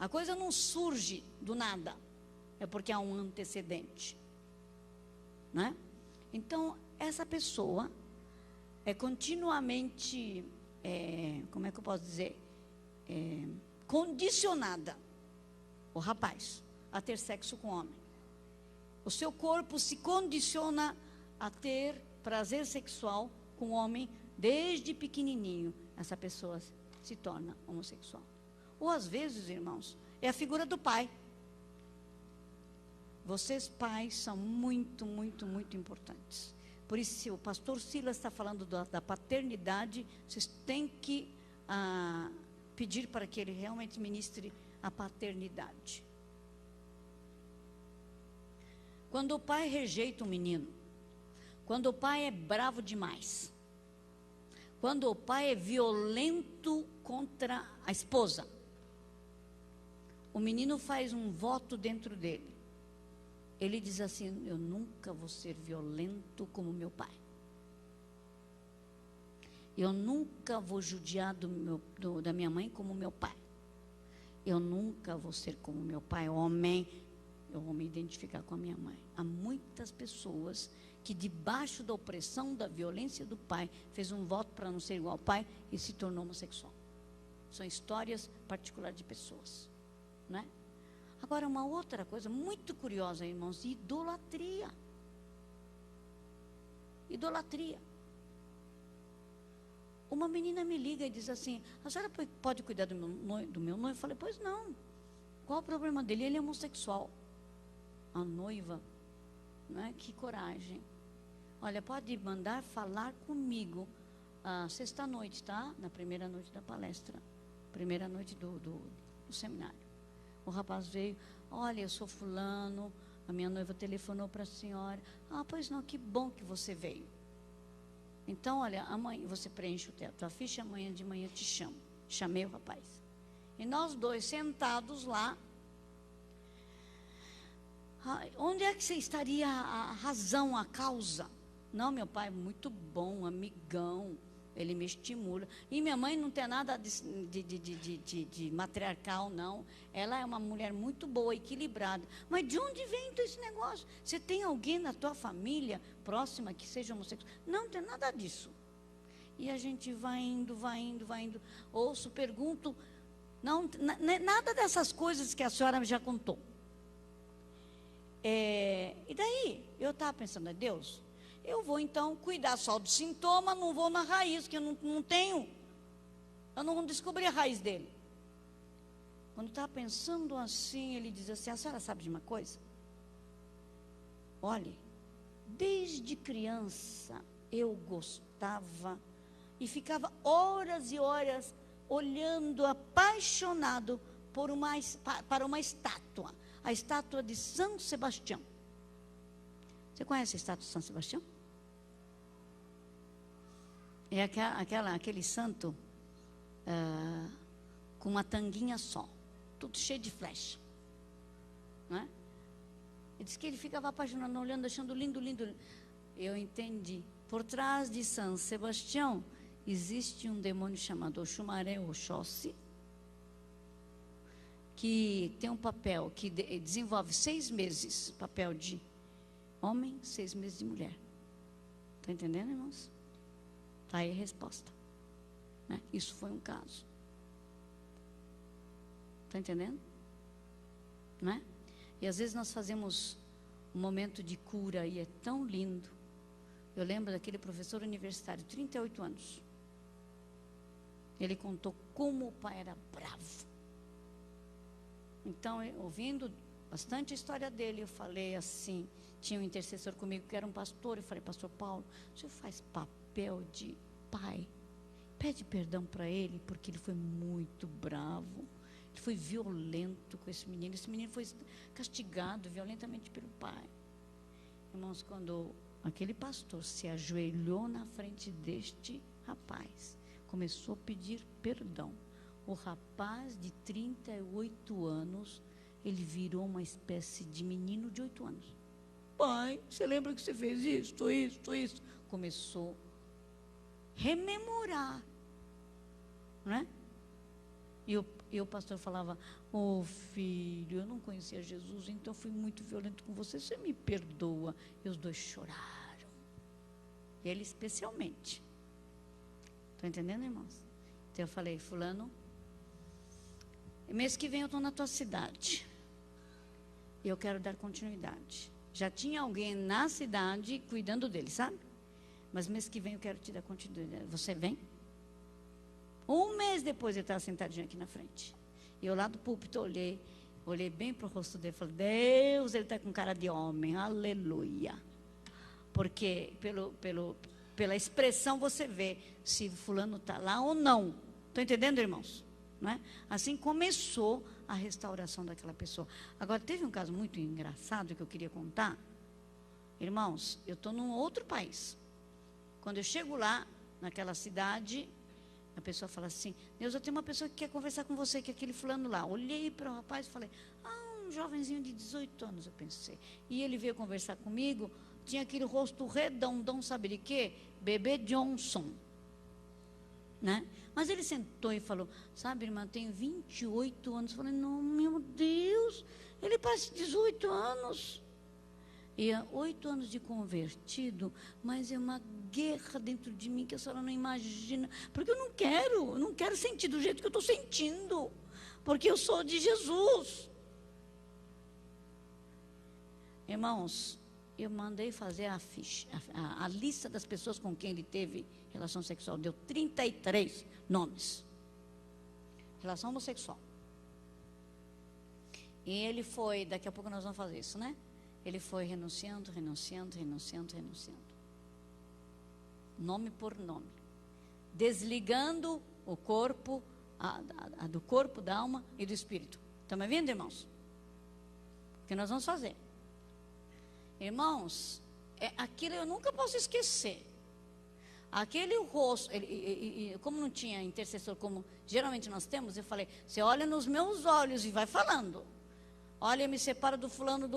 A coisa não surge do nada, é porque há um antecedente, né? Então, essa pessoa é continuamente, como é que eu posso dizer, condicionada, o rapaz, a ter sexo com homem. O seu corpo se condiciona a ter prazer sexual com homem desde pequenininho. Essa pessoa se torna homossexual. Ou às vezes, irmãos, é a figura do pai. Vocês pais são muito, muito, muito importantes. Por isso, se o pastor Silas está falando da paternidade, vocês têm que pedir para que ele realmente ministre a paternidade. Quando o pai rejeita um menino, quando o pai é bravo demais, quando o pai é violento contra a esposa, o menino faz um voto dentro dele. Ele diz assim: eu nunca vou ser violento como meu pai. Eu nunca vou judiar da minha mãe como meu pai. Eu nunca vou ser como meu pai, homem. Eu vou me identificar com a minha mãe. Há muitas pessoas que debaixo da opressão, da violência do pai, fez um voto para não ser igual ao pai e se tornou homossexual. São histórias particulares de pessoas, né? Agora, uma outra coisa muito curiosa, irmãos, idolatria. Idolatria. Uma menina me liga e diz assim: a senhora pode cuidar do meu noivo? Eu falei: pois não. Qual o problema dele? Ele é homossexual. A noiva, né? Que coragem. Olha, pode mandar falar comigo sexta-noite, tá? Na primeira noite da palestra. Primeira noite do seminário. O rapaz veio: olha, eu sou fulano, a minha noiva telefonou para a senhora. Ah, pois não, que bom que você veio. Então, olha, amanhã você preenche a tua ficha, amanhã de manhã eu te chamo. Chamei o rapaz. E nós dois sentados lá. Onde é que você estaria a razão, a causa? Não, meu pai é muito bom, amigão, ele me estimula. E minha mãe não tem nada de matriarcal, não. Ela é uma mulher muito boa, equilibrada. Mas de onde vem todo esse negócio? Você tem alguém na tua família próxima que seja homossexual? Não tem nada disso. E a gente vai indo, vai indo, vai indo. Ouço, pergunto. Não, nada dessas coisas que a senhora já contou. E daí, eu estava pensando: Deus, eu vou então cuidar só do sintoma, não vou na raiz, que eu não tenho, eu não descobri a raiz dele. Quando estava pensando assim, ele diz assim: a senhora sabe de uma coisa? Olhe, desde criança eu gostava e ficava horas e horas olhando, apaixonado para uma estátua. A estátua de São Sebastião. Você conhece a estátua de São Sebastião? É aquele santo com uma tanguinha só, tudo cheio de flecha, né? Ele disse que ele ficava apaixonado, olhando, achando lindo, lindo. Eu entendi. Por trás de São Sebastião existe um demônio chamado Oxumaré, Oxóssi, que tem um papel que desenvolve 6 meses, papel de homem, 6 meses de mulher. Está entendendo, irmãos? Está aí a resposta, né? Isso foi um caso. Está entendendo? Né? E às vezes nós fazemos um momento de cura e é tão lindo. Eu lembro daquele professor universitário, 38 anos. Ele contou como o pai era bravo. Então, ouvindo bastante a história dele, eu falei assim, tinha um intercessor comigo que era um pastor, eu falei: pastor Paulo, o senhor faz papel de pai? Pede perdão para ele, porque ele foi muito bravo, ele foi violento com esse menino foi castigado violentamente pelo pai. Irmãos, quando aquele pastor se ajoelhou na frente deste rapaz, começou a pedir perdão, o rapaz de 38 anos, ele virou uma espécie de menino de 8 anos. Pai, você lembra que você fez isso? Começou a rememorar, né? E o pastor falava: Oh, filho, eu não conhecia Jesus, então fui muito violento com você. Você me perdoa. E os dois choraram. Ele especialmente. Estão entendendo, irmãos? Então eu falei, fulano, mês que vem eu estou na tua cidade. E eu quero dar continuidade. Já tinha alguém na cidade cuidando dele, sabe? Mas mês que vem eu quero te dar continuidade. Você vem? Um mês depois ele estava sentadinho aqui na frente. E eu lá do púlpito olhei bem para o rosto dele e falei, Deus, ele está com cara de homem, aleluia. Porque pela expressão você vê se fulano está lá ou não. Estão entendendo, irmãos? Não é? Assim começou a restauração daquela pessoa. Agora, teve um caso muito engraçado que eu queria contar. Irmãos, eu estou num outro país. Quando eu chego lá, naquela cidade, a pessoa fala assim, Deus, eu tenho uma pessoa que quer conversar com você, que é aquele fulano lá. Olhei para o rapaz e falei, um jovenzinho de 18 anos, eu pensei. E ele veio conversar comigo, tinha aquele rosto redondão, sabe de quê? Bebê Johnson. Né? Mas ele sentou e falou, sabe, irmã, tenho 28 anos. Eu falei, não, meu Deus, ele parece 18 anos. E há 8 anos de convertido, mas é uma guerra dentro de mim que a senhora não imagina. Porque eu não quero sentir do jeito que eu estou sentindo. Porque eu sou de Jesus. Irmãos, eu mandei fazer a lista das pessoas com quem ele teve relação sexual. Deu 33 nomes. Relação homossexual. E ele foi, daqui a pouco nós vamos fazer isso, né? Ele foi renunciando. Nome por nome. Desligando o corpo, do corpo, da alma e do espírito. Estão me vendo, irmãos? O que nós vamos fazer? Irmãos, aquilo eu nunca posso esquecer. Aquele rosto, como não tinha intercessor, como geralmente nós temos, eu falei, você olha nos meus olhos e vai falando. Olha, me separa do fulano,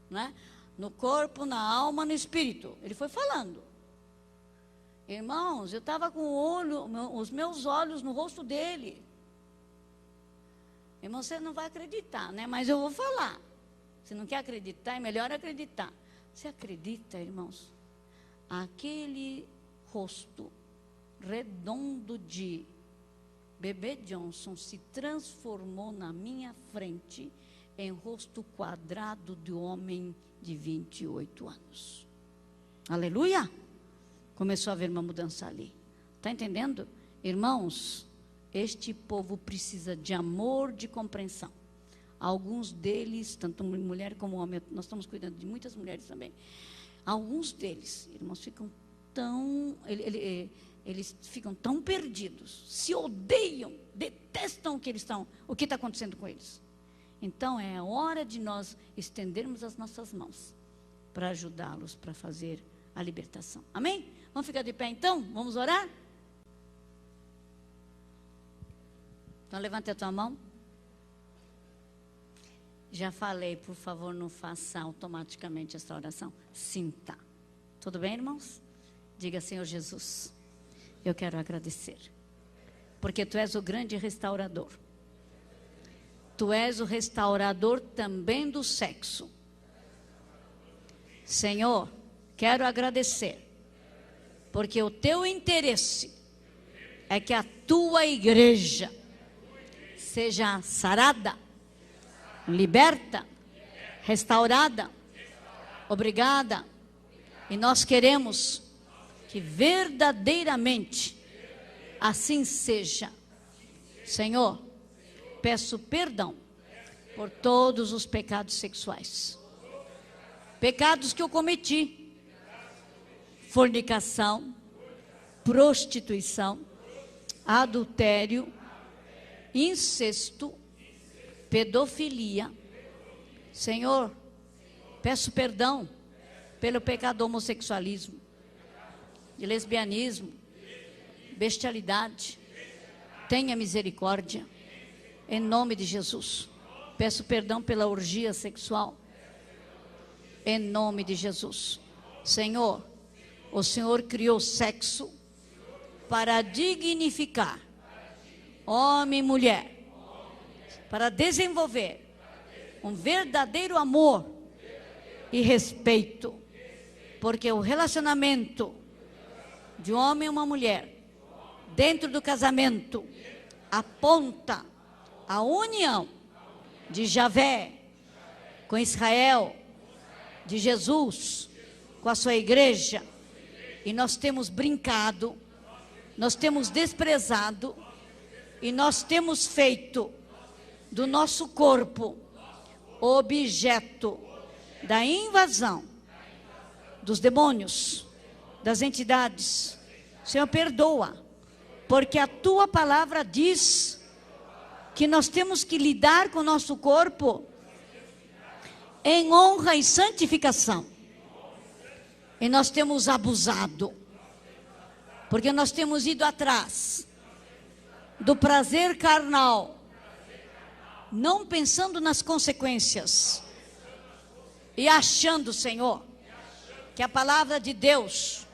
né? No corpo, na alma, no espírito. Ele foi falando. Irmãos, eu estava com os meus olhos no rosto dele. Irmão, você não vai acreditar, né? Mas eu vou falar. Se não quer acreditar, é melhor acreditar. Você acredita, irmãos? Aquele rosto redondo de Bebê Johnson se transformou na minha frente em rosto quadrado de homem de 28 anos. Aleluia! Começou a haver uma mudança ali. Está entendendo? Irmãos, este povo precisa de amor, de compreensão. Alguns deles, tanto mulher como homem, nós estamos cuidando de muitas mulheres também. Alguns deles, irmãos, ficam tão... Eles ficam tão perdidos, se odeiam, detestam o que está acontecendo com eles. Então é hora de nós estendermos as nossas mãos para ajudá-los para fazer a libertação. Amém? Vamos ficar de pé então? Vamos orar? Então levante a tua mão. Já falei, por favor, não faça automaticamente esta oração. Sinta. Tudo bem, irmãos? Diga, Senhor Jesus, eu quero agradecer, porque Tu és o grande restaurador. Tu és o restaurador também do sexo. Senhor, quero agradecer, porque o Teu interesse é que a Tua igreja seja sarada, liberta, restaurada. Obrigada. E nós queremos que verdadeiramente assim seja. Senhor, peço perdão por todos os pecados sexuais. Pecados que eu cometi. Fornicação, prostituição, adultério, incesto, pedofilia. Senhor, peço perdão pelo pecado do homossexualismo, de lesbianismo, bestialidade. Tenha misericórdia, em nome de Jesus. Peço perdão pela orgia sexual, em nome de Jesus. Senhor, o Senhor criou sexo para dignificar homem e mulher, para desenvolver um verdadeiro amor e respeito, porque o relacionamento de um homem e uma mulher dentro do casamento aponta a união de Javé com Israel, de Jesus com a sua igreja. E nós temos brincado, nós temos desprezado e nós temos feito do nosso corpo objeto da invasão dos demônios, das entidades. Senhor, perdoa, porque a tua palavra diz que nós temos que lidar com o nosso corpo em honra e santificação. E nós temos abusado, porque nós temos ido atrás do prazer carnal, não pensando nas consequências, e achando, Senhor, que a palavra de Deus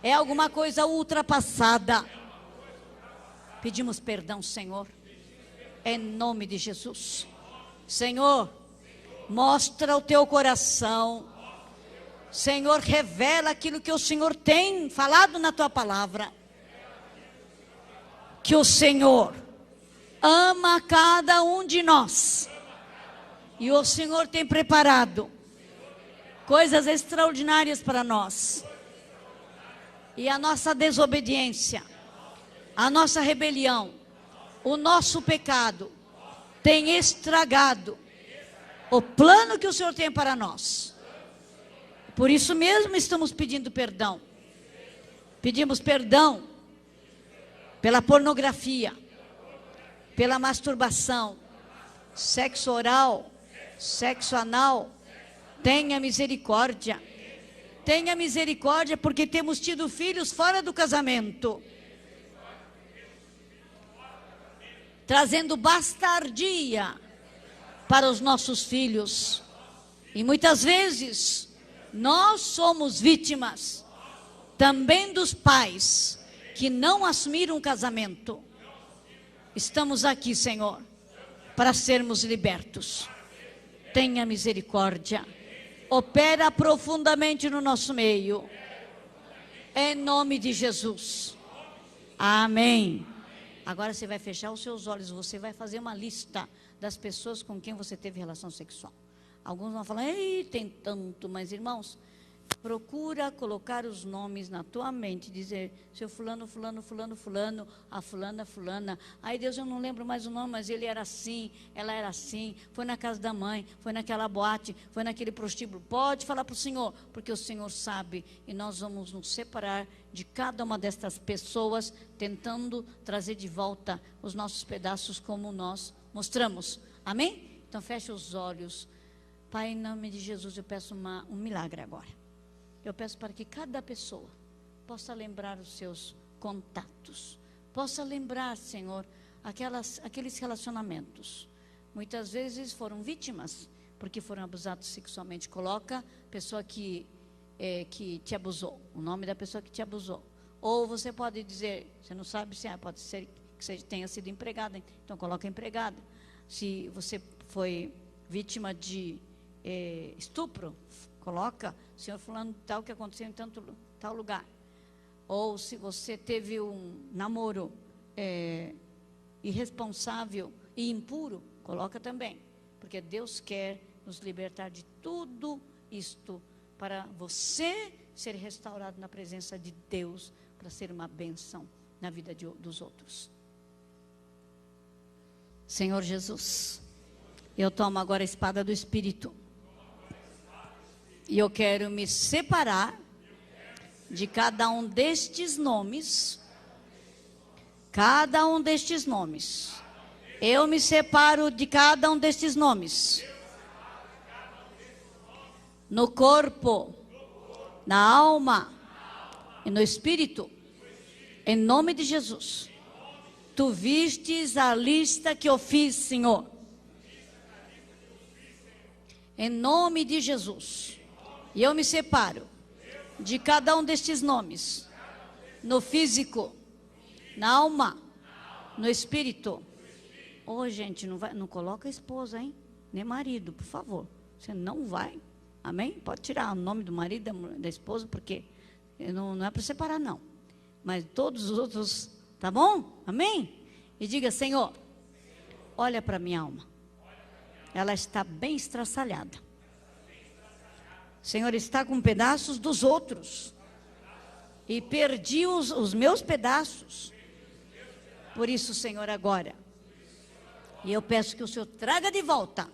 é alguma coisa ultrapassada. Pedimos perdão, Senhor, em nome de Jesus. Senhor, mostra o teu coração. Senhor, revela aquilo que o Senhor tem falado na tua palavra. Que o Senhor ama cada um de nós. E o Senhor tem preparado coisas extraordinárias para nós. E a nossa desobediência, a nossa rebelião, o nosso pecado tem estragado o plano que o Senhor tem para nós. Por isso mesmo estamos pedindo perdão. Pedimos perdão pela pornografia, pela masturbação, sexo oral, sexo anal. Tenha misericórdia. Tenha misericórdia, porque temos tido filhos fora do casamento, trazendo bastardia para os nossos filhos. E muitas vezes nós somos vítimas também dos pais que não assumiram o casamento. Estamos aqui, Senhor, para sermos libertos. Tenha misericórdia. Opera profundamente no nosso meio. Em nome de Jesus. Amém. Agora você vai fechar os seus olhos. Você vai fazer uma lista das pessoas com quem você teve relação sexual. Alguns vão falar, ei, tem tanto. Mas, irmãos, procura colocar os nomes na tua mente, dizer, seu fulano, fulano, fulano, fulano, a fulana, fulana. Aí Deus, eu não lembro mais o nome, mas ele era assim, ela era assim, foi na casa da mãe, foi naquela boate, foi naquele prostíbulo. Pode falar para o Senhor, porque o Senhor sabe, e nós vamos nos separar de cada uma destas pessoas, tentando trazer de volta os nossos pedaços como nós mostramos. Amém? Então feche os olhos. Pai, em nome de Jesus, eu peço um milagre agora. Eu peço para que cada pessoa possa lembrar os seus contatos, possa lembrar, Senhor, aqueles relacionamentos. Muitas vezes foram vítimas, porque foram abusados sexualmente. Coloca a pessoa que te abusou, o nome da pessoa que te abusou. Ou você pode dizer, você não sabe se pode ser que você tenha sido empregada, então coloca empregada. Se você foi vítima de estupro, coloca, senhor fulano, tal que aconteceu em tal lugar. Ou se você teve um namoro irresponsável e impuro, coloca também. Porque Deus quer nos libertar de tudo isto, para você ser restaurado na presença de Deus, para ser uma bênção na vida dos outros. Senhor Jesus, eu tomo agora a espada do Espírito. E eu quero me separar de cada um destes nomes. Cada um destes nomes. Eu me separo de cada um destes nomes. No corpo, na alma e no espírito. Em nome de Jesus. Tu vistes a lista que eu fiz, Senhor. Em nome de Jesus. E eu me separo de cada um destes nomes, no físico, na alma no espírito. Ô, gente, não coloca a esposa, hein? Nem marido, por favor. Você não vai. Amém? Pode tirar o nome do marido, da esposa, porque não é para separar, não. Mas todos os outros, tá bom? Amém? E diga, Senhor, olha para minha alma. Ela está bem estraçalhada. Senhor, está com pedaços dos outros. E perdi os meus pedaços. Por isso, Senhor, agora. E eu peço que o Senhor traga de volta.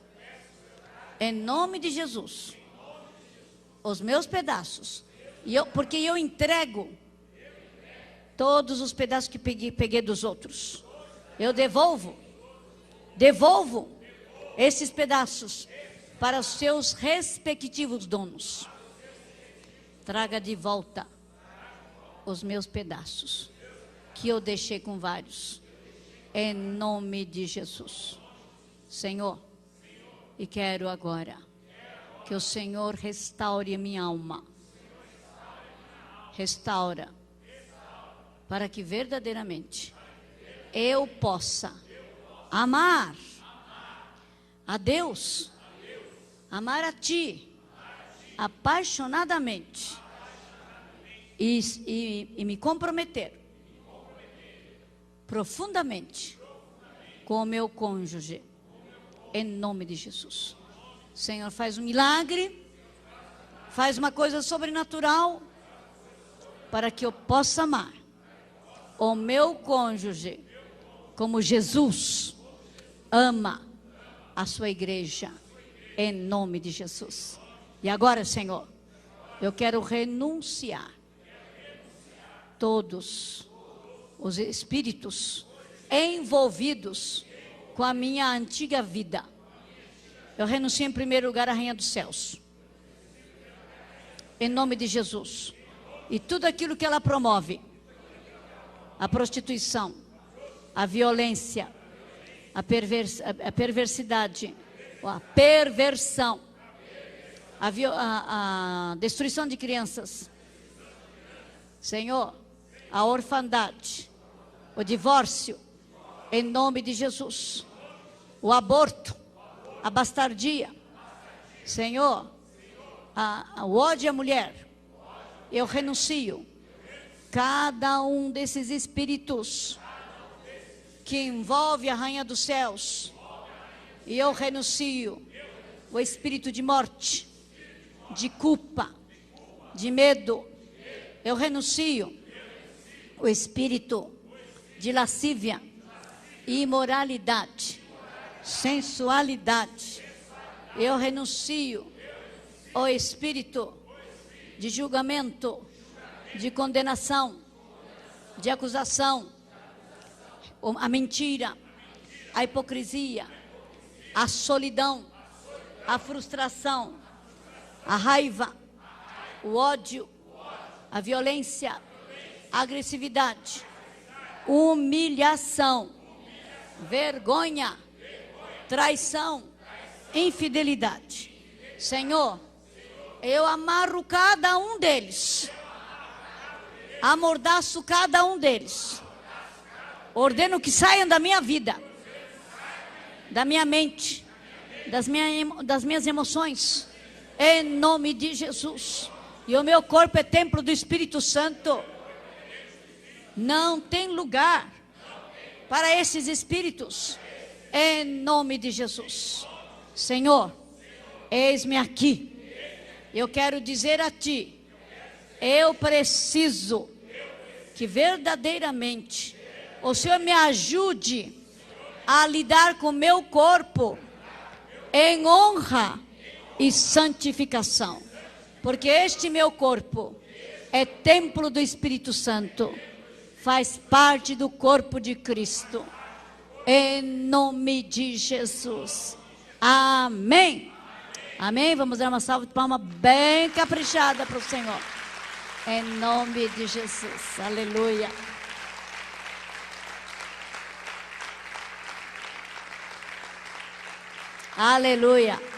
Em nome de Jesus. Os meus pedaços. Porque eu entrego todos os pedaços que peguei dos outros. Eu devolvo esses pedaços para os seus respectivos donos. Traga de volta os meus pedaços que eu deixei com vários. Em nome de Jesus. Senhor, e quero agora que o Senhor restaure a minha alma. Restaura. Para que verdadeiramente eu possa amar a Deus, amar a Ti, apaixonadamente, e me comprometer profundamente com o meu cônjuge, em nome de Jesus. Senhor, faz um milagre, faz uma coisa sobrenatural, para que eu possa amar o meu cônjuge, como Jesus ama a sua igreja, em nome de Jesus. E agora, Senhor, eu quero renunciar todos os espíritos envolvidos com a minha antiga vida. Eu renuncio em primeiro lugar à Rainha dos Céus, em nome de Jesus. E tudo aquilo que ela promove, a prostituição, a violência, a perversidade, a perversão, a destruição de crianças, Senhor, a orfandade, o divórcio, em nome de Jesus, o aborto, a bastardia, Senhor, o ódio à mulher, eu renuncio cada um desses espíritos que envolve a Rainha dos Céus, e eu renuncio o espírito de morte, de culpa, de medo. Eu renuncio o espírito de lascívia, imoralidade, sensualidade. Eu renuncio o espírito de julgamento, de condenação, de acusação, a mentira, a hipocrisia, a solidão, a frustração, a raiva, o ódio, a violência, a agressividade, humilhação, vergonha, traição, infidelidade. Senhor, eu amarro cada um deles, amordaço cada um deles, ordeno que saiam da minha vida, da minha mente, das minhas emoções, em nome de Jesus. E o meu corpo é templo do Espírito Santo. Não tem lugar para esses espíritos, em nome de Jesus. Senhor, eis-me aqui. Eu quero dizer a Ti, eu preciso que verdadeiramente o Senhor me ajude a lidar com o meu corpo em honra e santificação, porque este meu corpo é templo do Espírito Santo, faz parte do corpo de Cristo, em nome de Jesus. Amém. Amém. Vamos dar uma salva de palmas bem caprichada para o Senhor, em nome de Jesus. Aleluia. Aleluia.